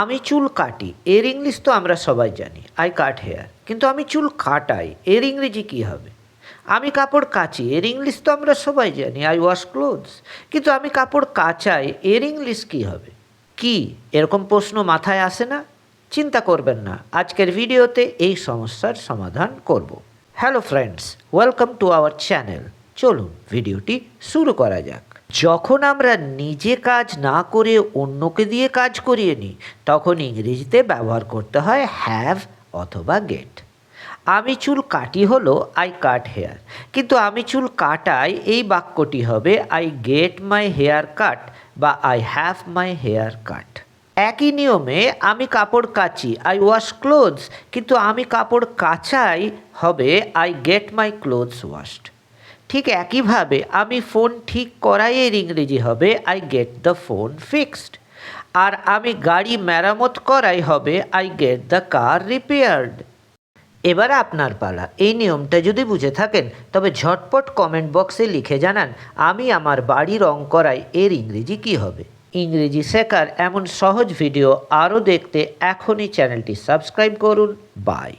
আমি চুল কাটি এর ইংলিশ তো আমরা সবাই জানি, আই কাট হেয়ার। কিন্তু আমি চুল কাটাই এর ইংরেজি কী হবে? আমি কাপড় কাচি এর ইংলিশ তো আমরা সবাই জানি, আই ওয়াশ ক্লোথস। কিন্তু আমি কাপড় কাচাই এর ইংলিশ কী হবে? কি এরকম প্রশ্ন মাথায় আসে না? চিন্তা করবেন না, আজকের ভিডিওতে এই সমস্যার সমাধান করব। Hello friends, welcome to our channel. চলুন ভিডিওটি শুরু করা যাক। যখন আমরা নিজে কাজ না করে অন্যকে দিয়ে কাজ করিয়ে নিই, তখন ইংরেজিতে ব্যবহার করতে হয় হ্যাভ অথবা গেট। আমি চুল কাটি হলো আই কাট হেয়ার, কিন্তু আমি চুল কাটাই এই বাক্যটি হবে I get my hair cut বা I have my hair cut. একই নিয়মে আমি কাপড় কাচি আই ওয়াশ ক্লোথস, কিন্তু আমি কাপড় কাচাই হবে I get my clothes washed. ঠিক একইভাবে আমি ফোন ঠিক করাই এর ইংরেজি হবে I get the phone fixed. আর আমি গাড়ি মেরামত করাই হবে I get the car repaired. এবার আপনার পালা। এই নিয়মটা যদি বুঝে থাকেন তবে ঝটপট কমেন্ট বক্সে লিখে জানান আমি আমার বাড়ি রং করাই এর ইংরেজি কী হবে। ইংরেজি শেখার এমন সহজ ভিডিও আরও দেখতে এখনই চ্যানেলটি সাবস্ক্রাইব করুন। বাই।